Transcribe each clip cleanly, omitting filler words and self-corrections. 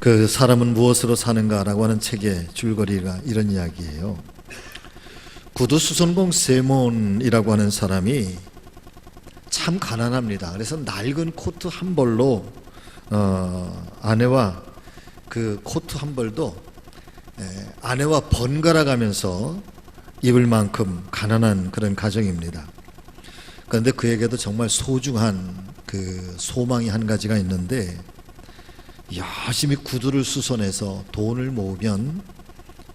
그 사람은 무엇으로 사는가라고 하는 책의 줄거리가 이런 이야기예요. 구두수선공 세몬이라고 하는 사람이 참 가난합니다. 그래서 낡은 코트 한 벌로 아내와 그 코트 한 벌도 아내와 번갈아 가면서 입을 만큼 가난한 그런 가정입니다. 그런데 그에게도 정말 소중한 그 소망이 한 가지가 있는데, 열심히 구두를 수선해서 돈을 모으면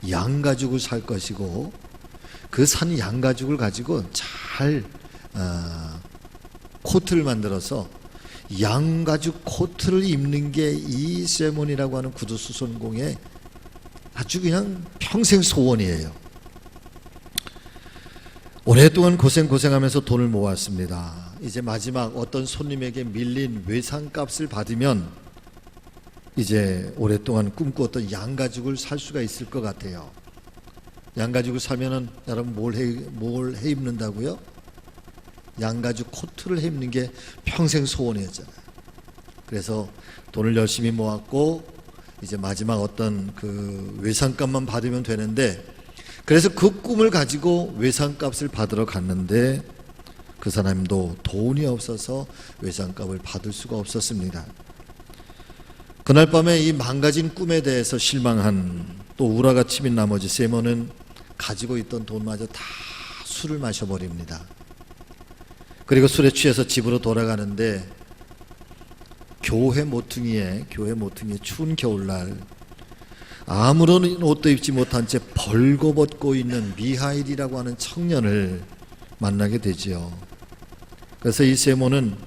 양가죽을 살 것이고, 그 산 양가죽을 가지고 잘 코트를 만들어서 양가죽 코트를 입는 게 이 세몬이라고 하는 구두 수선공의 아주 그냥 평생 소원이에요. 오랫동안 고생하면서 돈을 모았습니다. 이제 마지막 어떤 손님에게 밀린 외상값을 받으면 이제 오랫동안 꿈꾸었던 양가죽을 살 수가 있을 것 같아요. 양가죽을 사면은 여러분 뭘 해 입는다고요? 양가죽 코트를 해 입는 게 평생 소원이었잖아요. 그래서 돈을 열심히 모았고 이제 마지막 어떤 그 외상값만 받으면 되는데, 그래서 그 꿈을 가지고 외상값을 받으러 갔는데 그 사람도 돈이 없어서 외상값을 받을 수가 없었습니다. 그날 밤에 이 망가진 꿈에 대해서 실망한, 또 우라가 치민 나머지 세몬은 가지고 있던 돈마저 다 술을 마셔버립니다. 그리고 술에 취해서 집으로 돌아가는데 교회 모퉁이에 추운 겨울날 아무런 옷도 입지 못한 채 벌거벗고 있는 미하일이라고 하는 청년을 만나게 되지요. 그래서 이 세몬은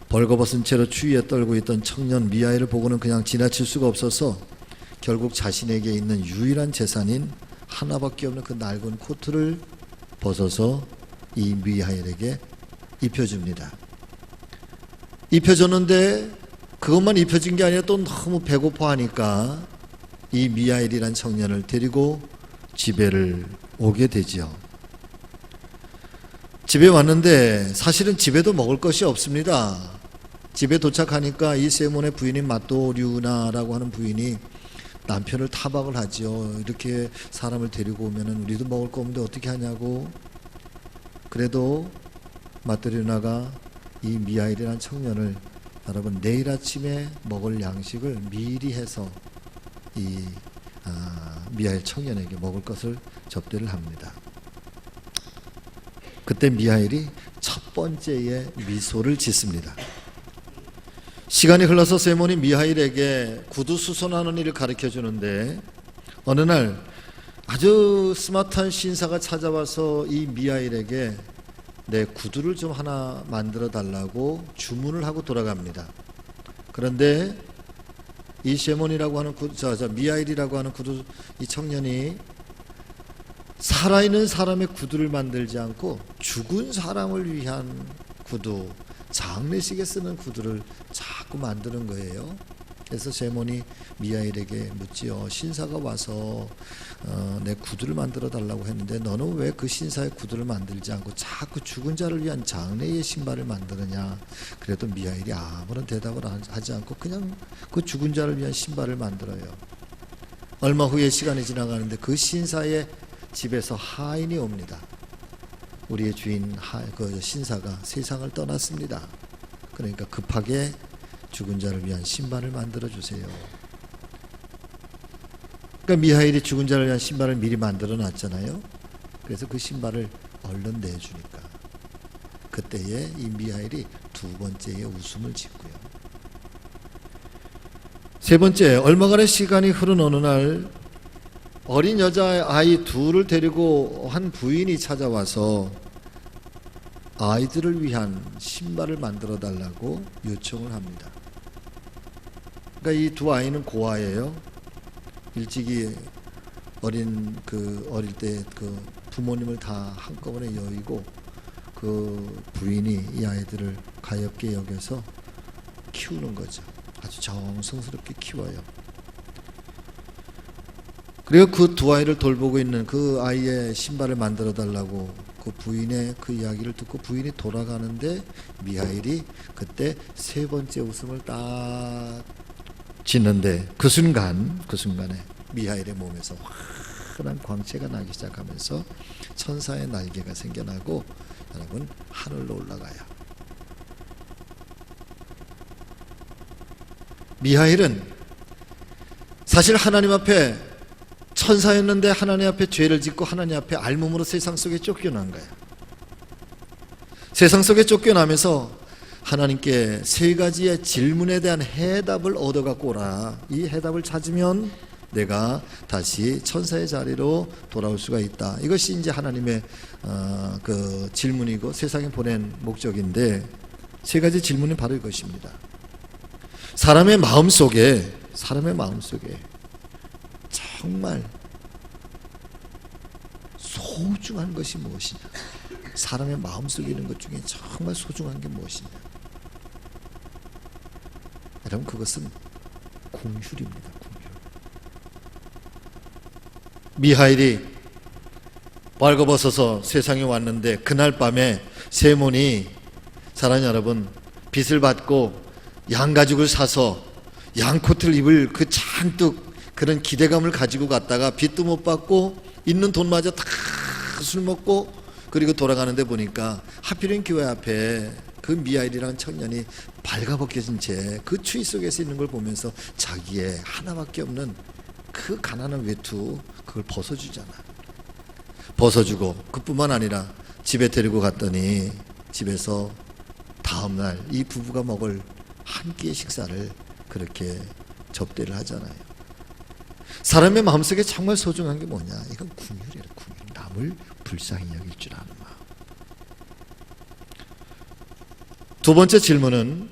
벌거벗은 채로 추위에 떨고 있던 청년 미하일을 보고는 그냥 지나칠 수가 없어서 결국 자신에게 있는 유일한 재산인 하나밖에 없는 그 낡은 코트를 벗어서 이 미하일에게 입혀줍니다. 입혀줬는데 그것만 입혀준 게 아니라 또 너무 배고파하니까 이 미하일이란 청년을 데리고 집에를 오게 되지요. 집에 왔는데 사실은 집에도 먹을 것이 없습니다. 집에 도착하니까 이 세몬의 부인인 마또류나라고 하는 부인이 남편을 타박을 하죠. 이렇게 사람을 데리고 오면은 우리도 먹을 거 없는데 어떻게 하냐고. 그래도 마또류나가 이 미하일이라는 청년을, 여러분, 내일 아침에 먹을 양식을 미리 해서 이 미하일 청년에게 먹을 것을 접대를 합니다. 그때 미하일이 첫 번째의 미소를 짓습니다. 시간이 흘러서 세몬이 미하일에게 구두 수선하는 일을 가르쳐 주는데, 어느 날 아주 스마트한 신사가 찾아와서 이 미하일에게 내 구두를 좀 하나 만들어 달라고 주문을 하고 돌아갑니다. 그런데 이 세몬이라고 하는 미하일이라고 하는 구두, 이 청년이 살아있는 사람의 구두를 만들지 않고 죽은 사람을 위한 구두, 장례식에 쓰는 구두를 자꾸 만드는 거예요. 그래서 세몬이 미하일에게 묻지요. 신사가 와서 내 구두를 만들어 달라고 했는데 너는 왜 그 신사의 구두를 만들지 않고 자꾸 죽은 자를 위한 장례의 신발을 만드느냐. 그래도 미하일이 아무런 대답을 하지 않고 그냥 그 죽은 자를 위한 신발을 만들어요. 얼마 후에 시간이 지나가는데 그 신사의 집에서 하인이 옵니다. 우리의 주인 그 신사가 세상을 떠났습니다. 그러니까 급하게 죽은 자를 위한 신발을 만들어 주세요. 그러니까 미하일이 죽은 자를 위한 신발을 미리 만들어 놨잖아요. 그래서 그 신발을 얼른 내주니까 그때에 이 미하일이 두 번째의 웃음을 짓고요. 세 번째, 얼마간의 시간이 흐른 어느 날 어린 여자아이 둘을 데리고 한 부인이 찾아와서 아이들을 위한 신발을 만들어 달라고 요청을 합니다. 그러니까 이 두 아이는 고아예요. 일찍이 어릴 때 그 부모님을 다 한꺼번에 여의고 그 부인이 이 아이들을 가엾게 여겨서 키우는 거죠. 아주 정성스럽게 키워요. 그리고 그 두 아이를 돌보고 있는 그 아이의 신발을 만들어 달라고 그 부인의 그 이야기를 듣고 부인이 돌아가는데 미하일이 그때 세 번째 웃음을 딱 짓는데 그 순간에 미하엘의 몸에서 환한 광채가 나기 시작하면서 천사의 날개가 생겨나고 여러분 하늘로 올라가요. 미하엘은 사실 하나님 앞에 천사였는데 하나님 앞에 죄를 짓고 하나님 앞에 알몸으로 세상 속에 쫓겨난 거예요. 세상 속에 쫓겨나면서 하나님께 세 가지의 질문에 대한 해답을 얻어갖고 오라. 이 해답을 찾으면 내가 다시 천사의 자리로 돌아올 수가 있다. 이것이 이제 하나님의 그 질문이고 세상에 보낸 목적인데, 세 가지 질문이 바로 이것입니다. 사람의 마음속에 정말 소중한 것이 무엇이냐? 사람의 마음속에 있는 것 중에 정말 소중한 게 무엇이냐? 여러분, 그것은 궁휼입니다. 궁휼. 미하엘이 벌거벗어서 세상에 왔는데 그날 밤에 세몬이, 사랑하는 여러분, 빚을 받고 양가죽을 사서 양코트를 입을 그 잔뜩 그런 기대감을 가지고 갔다가 빚도 못 받고 있는 돈마저 다 술 먹고 그리고 돌아가는데 보니까 하필이면 교회 앞에 그 미하엘이라는 청년이 발가벗겨진 채 그 추위 속에서 있는 걸 보면서 자기의 하나밖에 없는 그 가난한 외투 그걸 벗어주잖아. 벗어주고 그뿐만 아니라 집에 데리고 갔더니 집에서 다음날 이 부부가 먹을 한 끼의 식사를 그렇게 접대를 하잖아요. 사람의 마음속에 정말 소중한 게 뭐냐? 이건 궁휼이에요. 궁휼. 남을 불쌍히 여길 줄 아는 마음. 두 번째 질문은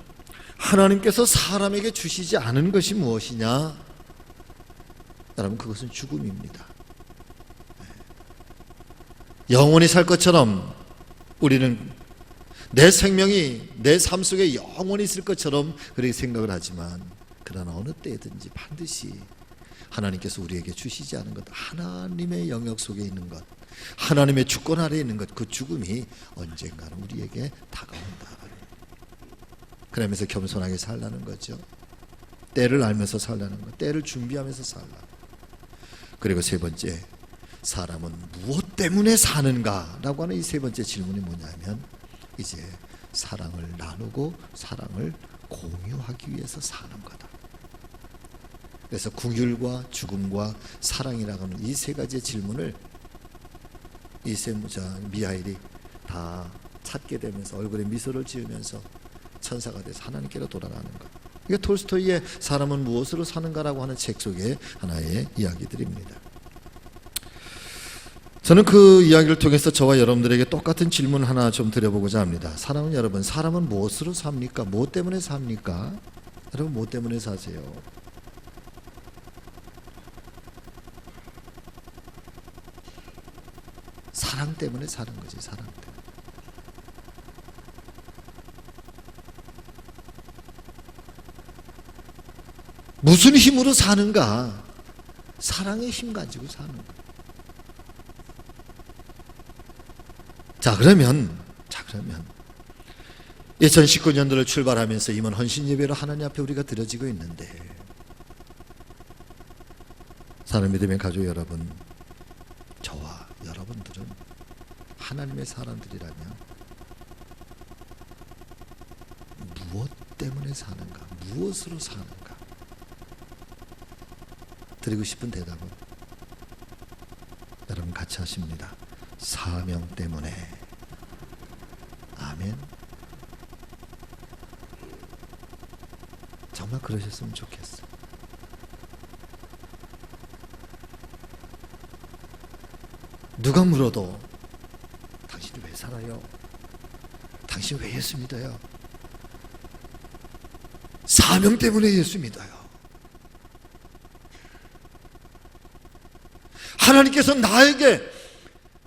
하나님께서 사람에게 주시지 않은 것이 무엇이냐? 여러분, 그것은 죽음입니다. 영원히 살 것처럼 우리는 내 생명이 내 삶 속에 영원히 있을 것처럼 그렇게 생각을 하지만, 그러나 어느 때든지 반드시 하나님께서 우리에게 주시지 않은 것, 하나님의 영역 속에 있는 것, 하나님의 주권 아래에 있는 것, 그 죽음이 언젠가는 우리에게 다가온다. 그러면서 겸손하게 살라는 거죠. 때를 알면서 살라는 것, 때를 준비하면서 살라. 그리고 세 번째, 사람은 무엇 때문에 사는가라고 하는 이 세 번째 질문이 뭐냐면, 이제 사랑을 나누고 사랑을 공유하기 위해서 사는 거다. 그래서 궁휼과 죽음과 사랑이라고 하는 이 세 가지의 질문을 이 미하엘이 다 찾게 되면서 얼굴에 미소를 지으면서 천사가 돼서 하나님께로 돌아가는 것. 이게 톨스토이의 사람은 무엇으로 사는가라고 하는 책 속의 하나의 이야기들입니다. 저는 그 이야기를 통해서 저와 여러분들에게 똑같은 질문 하나 좀 드려보고자 합니다. 사랑하는 여러분, 사람은 무엇으로 삽니까? 무엇 때문에 삽니까? 여러분, 무엇 때문에 사세요? 사랑 때문에 사는 거지. 사랑 때문에. 무슨 힘으로 사는가? 사랑의 힘 가지고 사는 거야. 자, 그러면 2019년도를 출발하면서 임원 헌신 예배로 하나님 앞에 우리가 드려지고 있는데, 사랑하는 믿음의 가족 여러분, 저와 여러분들은 하나님의 사람들이라면 무엇 때문에 사는가? 무엇으로 사는가? 드리고 싶은 대답은 여러분 같이 하십니다. 사명 때문에. 아멘. 정말 그러셨으면 좋겠어. 누가 물어도 당신이 왜 살아요? 당신 왜 예수 믿어요? 사명 때문에 예수 믿어요. 하나님께서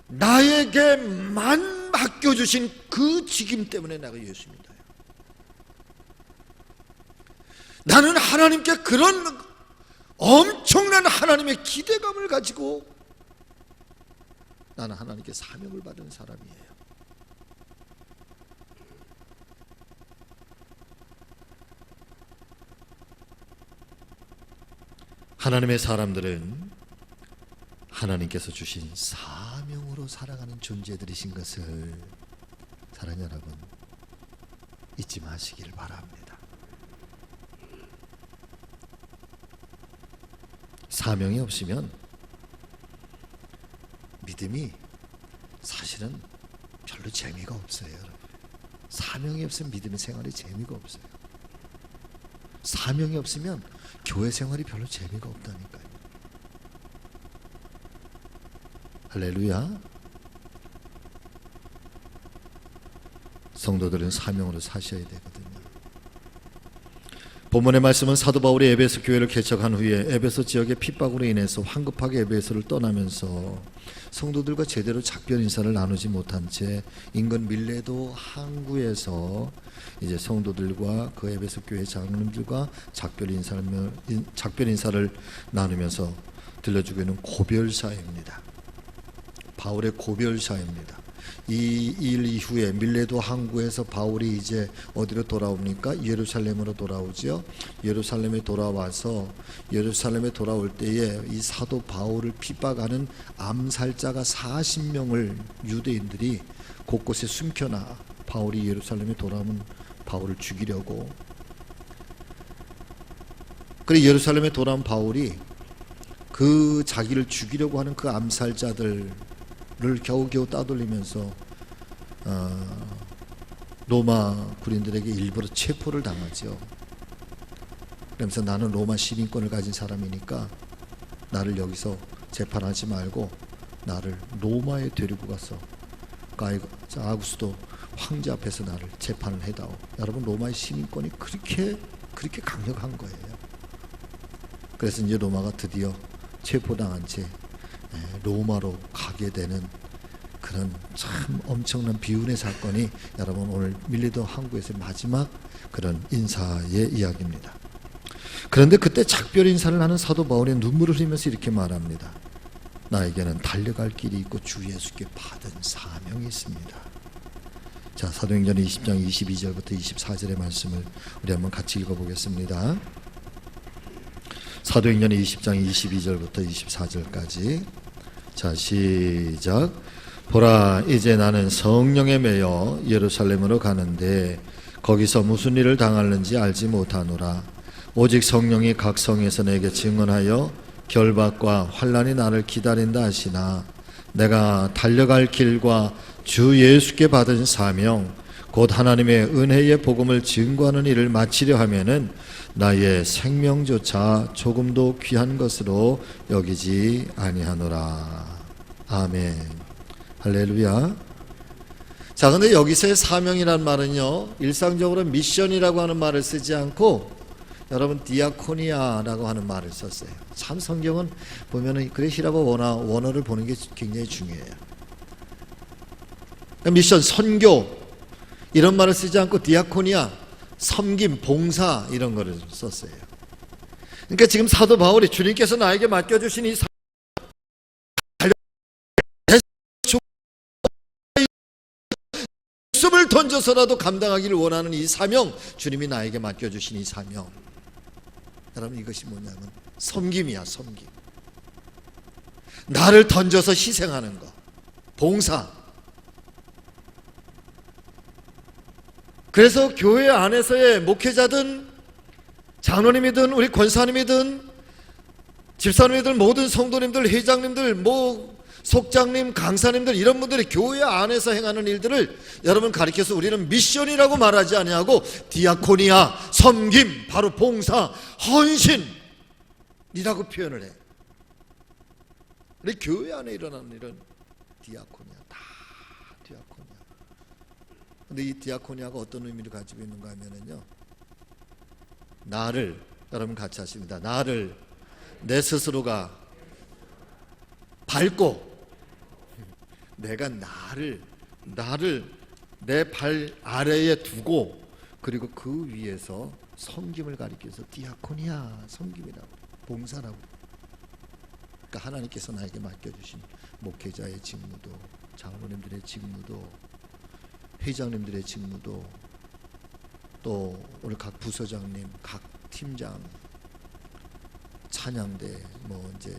나에게만 맡겨주신 그 직임 때문에 내가 예수 믿어요. 나는 하나님께 그런 엄청난 하나님의 기대감을 가지고 나는 하나님께 사명을 받은 사람이에요. 하나님의 사람들은 하나님께서 주신 사명으로 살아가는 존재들이신 것을 사랑하는 여러분 잊지 마시기를 바랍니다. 사명이 없으면 믿음이 사실은 별로 재미가 없어요, 여러분. 사명이 없으면 믿음의 생활이 재미가 없어요. 사명이 없으면 교회 생활이 별로 재미가 없다니까요. 할렐루야. 성도들은 사명으로 사셔야 되거든요. 본문의 말씀은 사도 바울이 에베소 교회를 개척한 후에 에베소 지역의 핍박으로 인해서 황급하게 에베소를 떠나면서 성도들과 제대로 작별 인사를 나누지 못한 채 인근 밀레도 항구에서 이제 성도들과 그 에베소 교회 장로님들과 작별 인사를 나누면서 들려주고 있는 고별사입니다. 바울의 고별사입니다. 이 일 이후에 밀레도 항구에서 바울이 이제 어디로 돌아옵니까? 예루살렘으로 돌아오죠. 예루살렘에 돌아와서 예루살렘에 돌아올 때에 이 사도 바울을 핍박하는 암살자가 40명을 유대인들이 곳곳에 숨겨놔. 바울이 예루살렘에 돌아오면 바울을 죽이려고. 그래 예루살렘에 돌아온 바울이 그 자기를 죽이려고 하는 그 암살자들을 겨우겨우 따돌리면서 로마 군인들에게 일부러 체포를 당하죠. 그러면서 나는 로마 시민권을 가진 사람이니까 나를 여기서 재판하지 말고 나를 로마에 데리고 가서 아구스도 황제 앞에서 나를 재판을 해다오. 여러분 로마의 시민권이 그렇게 강력한 거예요. 그래서 이제 로마가 드디어 체포당한 채 로마로 가게 되는 그런 참 엄청난 비운의 사건이 여러분 오늘 밀레도 항구에서의 마지막 그런 인사의 이야기입니다. 그런데 그때 작별 인사를 하는 사도 바울이 눈물을 흘리면서 이렇게 말합니다. 나에게는 달려갈 길이 있고 주 예수께 받은 사명이 있습니다. 자, 사도행전 20장 22절부터 24절의 말씀을 우리 한번 같이 읽어보겠습니다. 사도행전 20장 22절부터 24절까지. 자, 시작. 보라, 이제 나는 성령에 매여 예루살렘으로 가는데 거기서 무슨 일을 당하는지 알지 못하노라. 오직 성령이 각 성에서 내게 증언하여 결박과 환난이 나를 기다린다 하시나 내가 달려갈 길과 주 예수께 받은 사명 곧 하나님의 은혜의 복음을 증거하는 일을 마치려 하면은 나의 생명조차 조금도 귀한 것으로 여기지 아니하노라. 아멘. 할렐루야. 자, 근데 여기서의 사명이란 말은요, 일상적으로 미션이라고 하는 말을 쓰지 않고 여러분 디아코니아라고 하는 말을 썼어요. 참 성경은 보면은 그레시라고 원어를 보는 게 굉장히 중요해요. 미션, 선교 이런 말을 쓰지 않고 디아코니아, 섬김, 봉사 이런 거를 썼어요. 그러니까 지금 사도 바울이 주님께서 나에게 맡겨주신 이 목숨을 던져서라도 감당하기를 원하는 이 사명, 주님이 나에게 맡겨주신 이 사명, 여러분 이것이 뭐냐면 섬김이야. 섬김. 나를 던져서 희생하는 거, 봉사. 그래서 교회 안에서의 목회자든 장로님이든 우리 권사님이든 집사님이든 모든 성도님들, 회장님들, 속장님, 강사님들 이런 분들이 교회 안에서 행하는 일들을 여러분 가리켜서 우리는 미션이라고 말하지 아니하고 디아코니아, 섬김, 바로 봉사, 헌신이라고 표현을 해. 우리 교회 안에 일어나는 일은 디아코니아, 다 디아코니아. 근데 이 디아코니아가 어떤 의미를 가지고 있는가 하면은요, 나를, 여러분 같이 하십니다. 나를 내 스스로가 밟고 내가 나를 내 발 아래에 두고 그리고 그 위에서 섬김을 가리켜서 디아코니아, 섬김이라고, 봉사라고. 그러니까 하나님께서 나에게 맡겨주신 목회자의 직무도, 장로님들의 직무도, 회장님들의 직무도, 또 우리 각 부서장님, 각 팀장, 찬양대 뭐 이제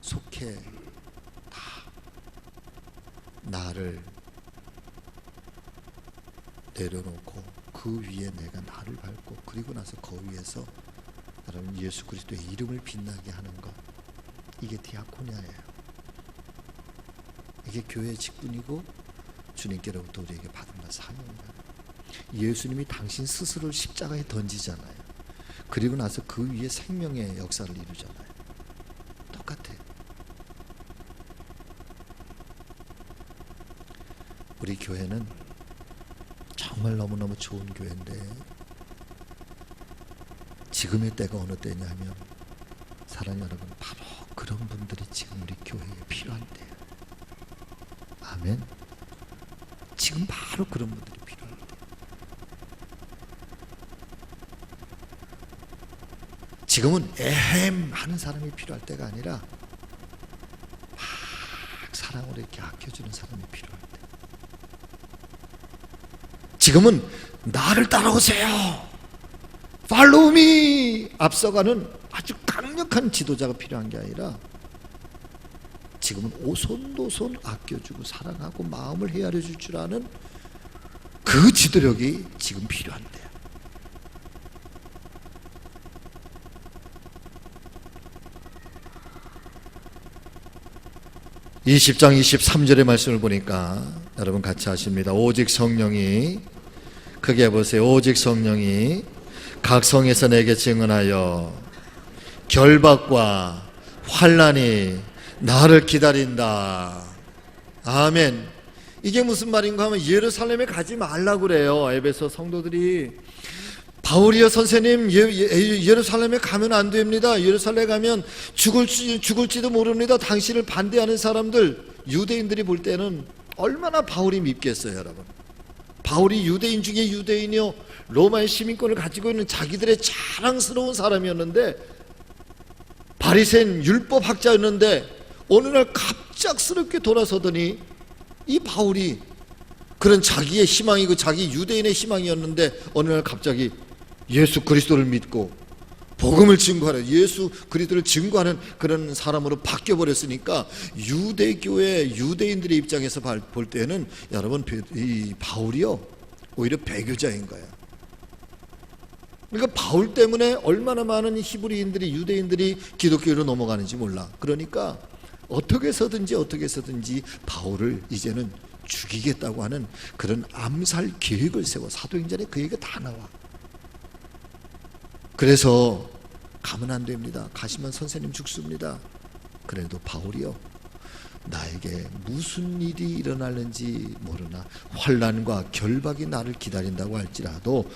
속해 다 나를 내려놓고 그 위에 내가 나를 밟고 그리고 나서 그 위에서 여러분 예수 그리스도의 이름을 빛나게 하는 것, 이게 디아코니아예요. 이게 교회의 직분이고 주님께로부터 우리에게 받은 사명이다. 예수님이 당신 스스로를 십자가에 던지잖아요. 그리고 나서 그 위에 생명의 역사를 이루잖아요. 똑같아. 우리 교회는 정말 너무너무 좋은 교회인데 지금의 때가 어느 때냐면 사랑하는 여러분, 바로 그런 분들이 지금 우리 교회에 필요한 때예요. 아멘. 지금 바로 그런 분들이 필요한 때. 지금은 에헴 하는 사람이 필요할 때가 아니라 막 사랑으로 이렇게 아껴주는 사람이 필요할 때. 지금은 나를 따라오세요, Follow me, 앞서가는 아주 강력한 지도자가 필요한 게 아니라 지금은 오손도손 아껴주고 사랑하고 마음을 헤아려 줄 줄 아는 그 지도력이 지금 필요한데요. 이 10장 23절의 말씀을 보니까 여러분 같이 하십니다. 오직 성령이, 크게 보세요. 오직 성령이 각 성에서 내게 증언하여 결박과 환난이 나를 기다린다. 아멘. 이게 무슨 말인가 하면 예루살렘에 가지 말라고 그래요. 에베소 성도들이 바울이여 선생님, 예루살렘에 가면 안 됩니다. 예루살렘에 가면 죽을지도 모릅니다. 당신을 반대하는 사람들, 유대인들이 볼 때는 얼마나 바울이 밉겠어요, 여러분. 바울이 유대인 중에 유대인이요, 로마의 시민권을 가지고 있는 자기들의 자랑스러운 사람이었는데, 바리새인 율법학자였는데 어느 날 갑작스럽게 돌아서더니 이 바울이 그런 자기의 희망이고 자기 유대인의 희망이었는데 어느 날 갑자기 예수 그리스도를 믿고 복음을 증거하는, 예수 그리스도를 증거하는 그런 사람으로 바뀌어버렸으니까 유대교의 유대인들의 입장에서 볼 때는 여러분, 이 바울이요 오히려 배교자인 거야. 그러니까 바울 때문에 얼마나 많은 히브리인들이, 유대인들이 기독교로 넘어가는지 몰라. 그러니까 어떻게 해서든지 바울을 이제는 죽이겠다고 하는 그런 암살 계획을 세워 사도행전에 그 얘기가 다 나와. 그래서 가면 안 됩니다. 가시면 선생님 죽습니다. 그래도 바울이요, 나에게 무슨 일이 일어날는지 모르나 환난과 결박이 나를 기다린다고 할지라도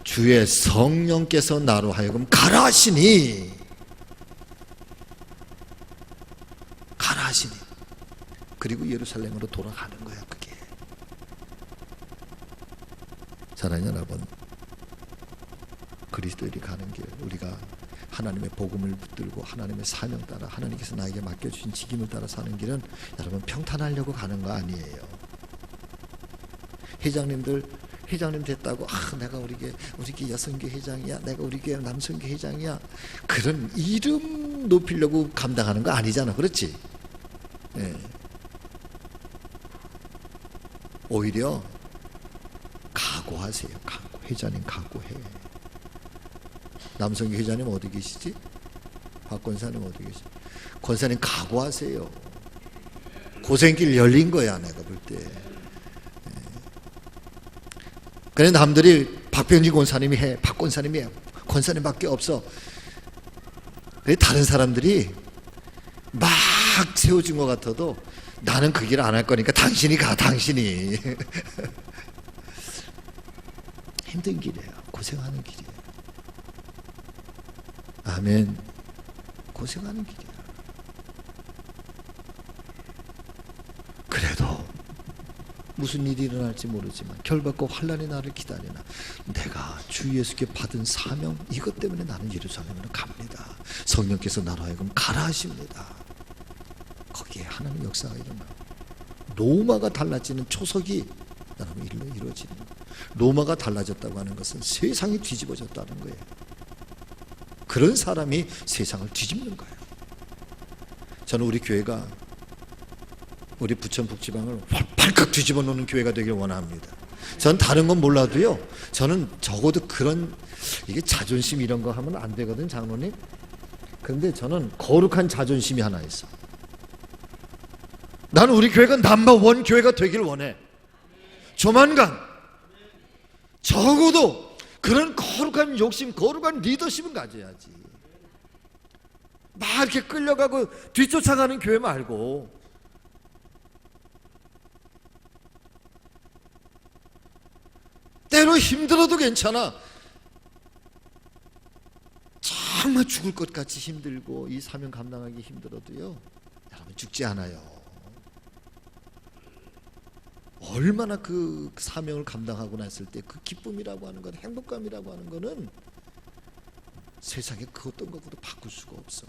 주의 성령께서 나로 하여금 가라 하시니, 가라 하시니, 그리고 예루살렘으로 돌아가는 거야. 그게 사랑하는 여러분, 그리스도인이 가는 길, 우리가 하나님의 복음을 붙들고 하나님의 사명 따라 하나님께서 나에게 맡겨주신 직임을 따라 사는 길은 여러분 평탄하려고 가는 거 아니에요. 회장님들 회장님 됐다고 내가 우리 교 여성교 회장이야, 내가 우리 교회 남성교 회장이야, 그런 이름 높이려고 감당하는 거 아니잖아. 그렇지? 네. 오히려 각오하세요. 각오. 회장님 각오해. 남성교 회장님 어디 계시지? 박 권사님 어디 계시지? 권사님 각오하세요. 고생길 열린 거야, 내가 볼 때. 그래 남들이 박병지 권사님이 해, 박 권사님이 해, 권사님밖에 없어. 그래 다른 사람들이 막 세워준 것 같아도 나는 그 길 안 할 거니까 당신이 가, 당신이. 힘든 길이에요. 고생하는 길이에요. 아멘. 고생하는 길이야. 그래도 무슨 일이 일어날지 모르지만 결박과 환난이 나를 기다리나 내가 주 예수께 받은 사명, 이것 때문에 나는 예루살렘으로 갑니다. 성령께서 나로 하여금 가라 하십니다. 거기에 하나님의 역사가 일어나 로마가 달라지는 초석이 여러분 이루어지는, 로마가 달라졌다고 하는 것은 세상이 뒤집어졌다는 거예요. 그런 사람이 세상을 뒤집는 거예요. 저는 우리 교회가 우리 부천 북지방을 발칵 뒤집어 놓는 교회가 되길 원합니다. 전 다른 건 몰라도요, 저는 적어도 그런, 이게 자존심 이런 거 하면 안 되거든 장로님. 그런데 저는 거룩한 자존심이 하나 있어. 나는 우리 교회가 넘버원 교회가 되길 원해. 조만간 적어도 그런 거룩한 욕심, 거룩한 리더십은 가져야지. 막 이렇게 끌려가고 뒤쫓아가는 교회 말고, 때로 힘들어도 괜찮아. 정말 죽을 것 같이 힘들고 이 사명 감당하기 힘들어도요, 여러분 죽지 않아요. 얼마나 그 사명을 감당하고 났을 때 그 기쁨이라고 하는 건, 행복감이라고 하는 거는 세상에 그 어떤 것보다 바꿀 수가 없어.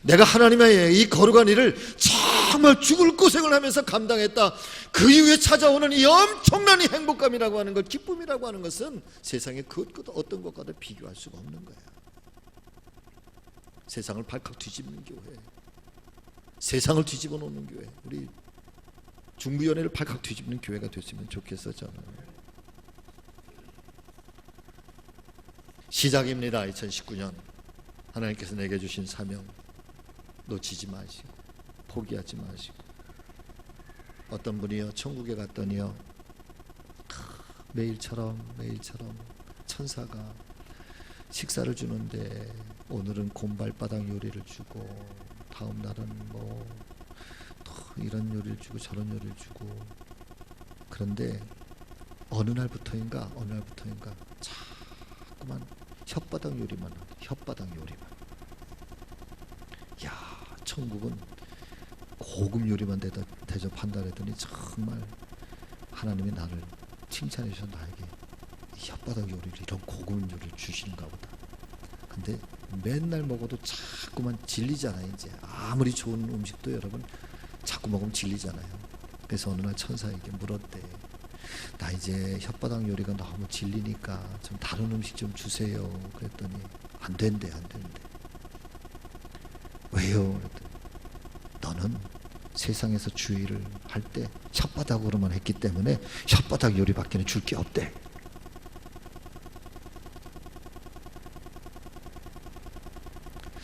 내가 하나님의 이 거룩한 일을 정말 죽을 고생을 하면서 감당했다, 그 이후에 찾아오는 이 엄청난 이 행복감이라고 하는 것, 기쁨이라고 하는 것은 세상에 그 어떤 것과도 비교할 수가 없는 거야. 세상을 발칵 뒤집는 교회, 세상을 뒤집어 놓는 교회, 우리 중부연회를 발칵 뒤집는 교회가 됐으면 좋겠어. 저는 시작입니다. 2019년 하나님께서 내게 주신 사명 놓치지 마시고 포기하지 마시고. 어떤 분이요, 천국에 갔더니요, 매일처럼 천사가 식사를 주는데 오늘은 곰발바닥 요리를 주고, 다음 날은 뭐 이런 요리를 주고 저런 요리를 주고. 그런데 어느 날부터인가 자꾸만 혓바닥 요리만 하고, 혓바닥 요리만. 야, 천국은 고급 요리만 대접한다 그랬더니 정말 하나님이 나를 칭찬해 주셔서 나에게 혓바닥 요리를, 이런 고급 요리를 주시는가 보다. 근데 맨날 먹어도 자꾸만 질리잖아요. 이제 아무리 좋은 음식도 여러분 자꾸 먹으면 질리잖아요. 그래서 어느 날 천사에게 물었대. 나 이제 혓바닥 요리가 너무 질리니까 좀 다른 음식 좀 주세요. 그랬더니 안 된대. 왜요? 그랬더니 너는 세상에서 주의를 할 때 혓바닥으로만 했기 때문에 혓바닥 요리밖에는 줄 게 없대.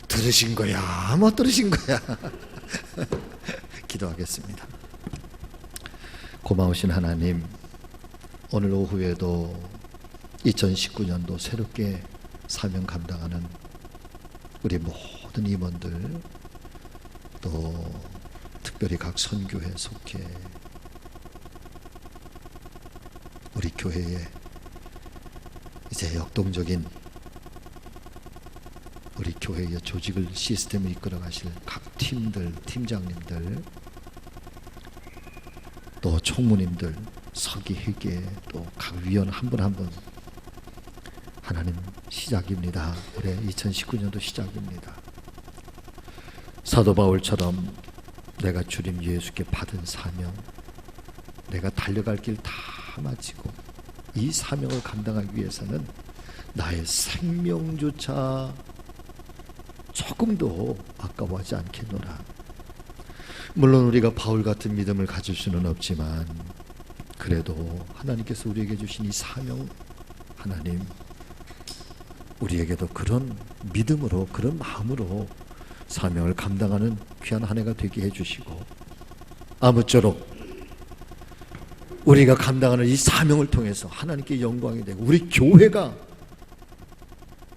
들으신 거야? 못 들으신 거야? 기도하겠습니다. 고마우신 하나님, 오늘 오후에도 2019년도 새롭게 사명 감당하는 우리 모든 임원들, 또 특별히 각 선교회 속해 우리 교회에 이제 역동적인 우리 교회의 조직을, 시스템을 이끌어 가실 각 팀들, 팀장님들, 또 총무님들, 서기, 회계, 또 각 위원 한 분 한 분, 하나님 시작입니다. 올해 2019년도 시작입니다. 사도 바울처럼 내가 주님 예수께 받은 사명, 내가 달려갈 길 다 마치고 이 사명을 감당하기 위해서는 나의 생명조차 조금도 아까워하지 않겠노라. 물론 우리가 바울 같은 믿음을 가질 수는 없지만 그래도 하나님께서 우리에게 주신 이 사명, 하나님 우리에게도 그런 믿음으로, 그런 마음으로 사명을 감당하는 귀한 한 해가 되게 해주시고, 아무쪼록 우리가 감당하는 이 사명을 통해서 하나님께 영광이 되고 우리 교회가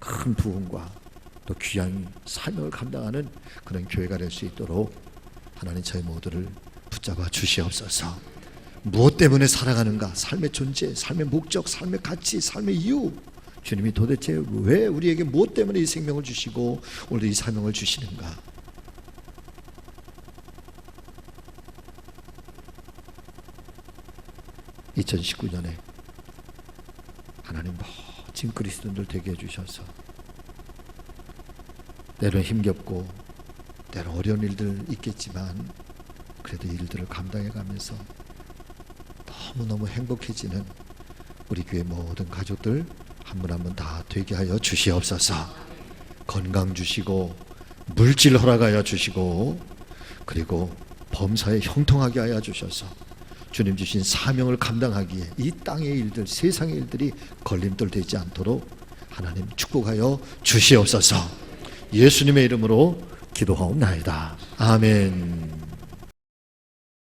큰 부흥과 또 귀한 사명을 감당하는 그런 교회가 될 수 있도록 하나님 저희 모두를 붙잡아 주시옵소서. 무엇 때문에 살아가는가, 삶의 존재, 삶의 목적, 삶의 가치, 삶의 이유, 주님이 도대체 왜 우리에게 무엇 때문에 이 생명을 주시고 오늘 이 사명을 주시는가. (2019년에) 하나님 멋진 그리스도인들 되게 해주셔서, 때로는 힘겹고 때로는 어려운 일들 있겠지만 그래도 이 일들을 감당해가면서 너무너무 행복해지는 우리 교회 모든 가족들, 한 분 한 분 다 되게 하여 주시옵소서. 건강 주시고 물질 허락하여 주시고 그리고 범사에 형통하게 하여 주셔서 주님 주신 사명을 감당하기에 이 땅의 일들, 세상의 일들이 걸림돌 되지 않도록 하나님 축복하여 주시옵소서. 예수님의 이름으로 기도하옵나이다. 아멘.